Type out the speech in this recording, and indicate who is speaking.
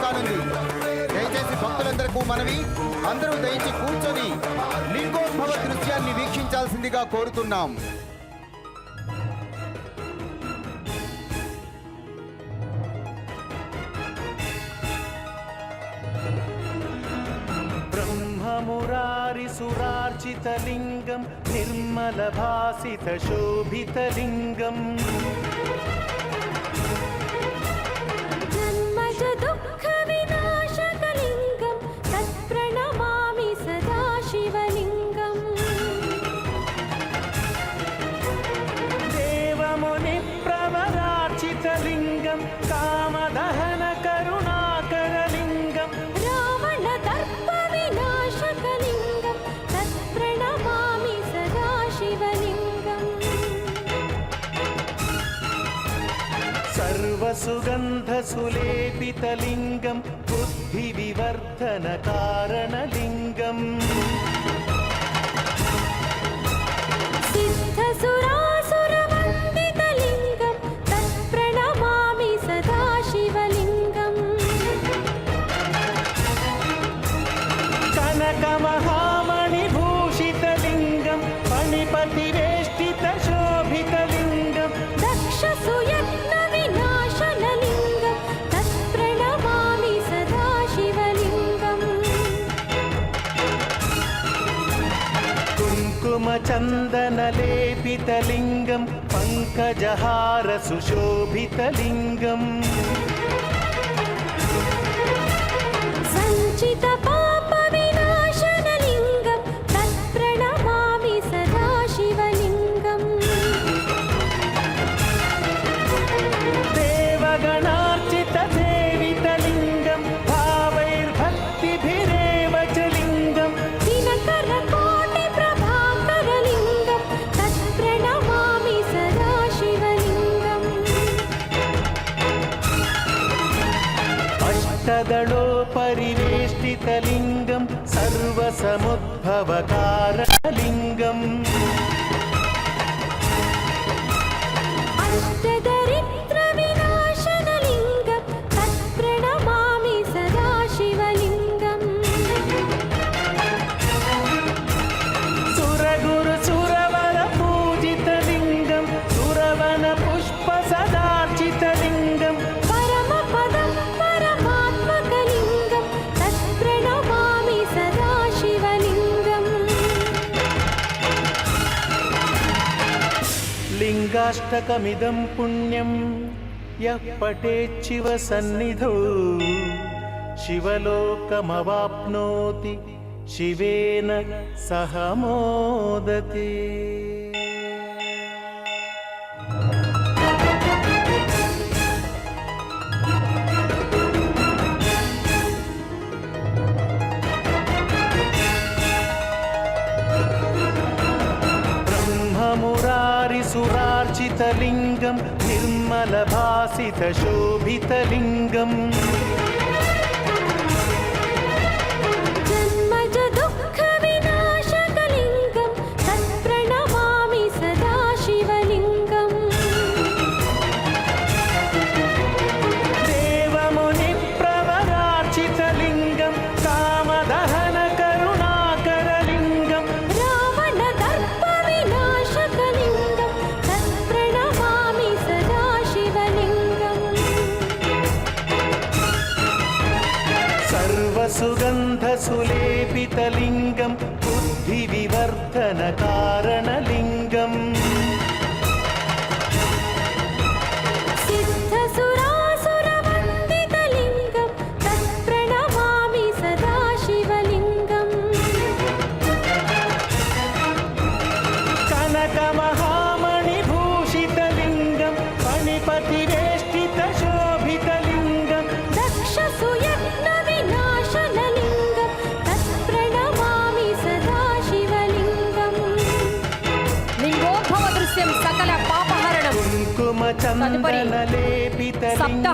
Speaker 1: ప్రారంభం కానుంది. దయచేసి భక్తులందరికీ మనవి, అందరూ దయచి కూర్చొని లింగోద్భవ దృశ్యాన్ని వీక్షించాల్సిందిగా కోరుతున్నాం.
Speaker 2: ब्रह्ममुरारिसुरार्चितलिङ्गं निर्मलभासितशोभितलिङ्गम्
Speaker 3: जन्मजदुःखविनाशकलिङ्गं तत्प्रणमामि सदा शिवलिङ्गम्
Speaker 2: देवमुनिप्रवरार्चितलिङ्गं कामदहनकरुणाकरलिङ्गं
Speaker 3: रावणदर्पविनाशकलिङ्गं तत्प्रणमामि सदा शिवलिङ्गम्
Speaker 2: सर्वसुगन्धसुलेपितलिङ्गं बुद्धिविवर्धनकारणलिङ्गम्
Speaker 3: सिद्धसुरासुरवन्दितलिङ्गं तत्प्रणमामि सदा शिवलिङ्गम्
Speaker 2: कनकमहामणिभूषितलिङ्गं फणिपतिवेष्टितशोभितलिङ्गं
Speaker 3: दक्षसुयत्नविनाशनलिङ्गं तत्प्रणमामि सदा शिवलिङ्गम्
Speaker 2: कुङ्कुमचन्दनलेपितलिङ्गं पङ्कजहारसुशोभितलिङ्गम्
Speaker 3: सञ्चितपापविनाशनलिङ्गं तत्प्रणमामि सदा शिवलिङ्गम्
Speaker 2: देवगणार्चितसेवितलिङ्गं भावैर्भक्तिभिरेव च लिङ्गं
Speaker 3: दिनकरकोटिप्रभाकरलिङ्गं तत्प्रणमामि सदा शिवलिङ्गम्
Speaker 2: अष्टदलोपरिवेष्टितलिङ्गं सर्वसमुद्भवकारणलिङ्गम्
Speaker 3: अष्टदरिद्रविनाशनलिङ्गं तत्प्रणमामि सदा शिवलिङ्गम्
Speaker 2: सुरगुरुसुरवरपूजितलिङ्गं सुरवनपुष्पसदार्चितलिङ्गं
Speaker 3: परमपदं परमात्मकलिङ्गं तत्प्रणमामि सदा शिवलिङ्गम्
Speaker 2: लिङ्गाष्टकमिदं पुण्यं यः पठेच्छिव सन्निधौ शिवलोकमवाप्नोति शिवेन सह मोदते। ब्रह्ममुरारिसुरार्चितलिङ्गं निर्मलभासितशोभितलिङ्गम्
Speaker 3: जन्मजदुःखविनाशकलिङ्गं तत्प्रणमामि सदा शिवलिङ्गम्
Speaker 2: देवमुनिप्रवरार्चितलिङ्गं कामदहनकरुणाकरलिङ्गं
Speaker 3: रावणदर्पविनाशकलिङ्गं तत्प्रणमामि सदा शिवलिङ्गम्
Speaker 2: सर्वसुगन्धसुलेपितलिङ्गं बुद्धिविवर्धनकारणलिङ्गम्
Speaker 3: सिद्धसुरासुरवन्दितलिङ्गं तत्प्रणमामि सदा शिवलिङ्गम्
Speaker 2: कनकमहामणिभूषितलिङ्गं फणिपतिवेष्टितशोभितलिङ्गं
Speaker 3: दक्षसुयत्नविनाशनलिङ्गं तत्प्रणमामि सदा शिवलिङ्गम्
Speaker 4: లింగోద్భవ దృశ్యం సకల పాపహరణం
Speaker 2: कुङ्कुमचन्दनलेपितलिङ्गं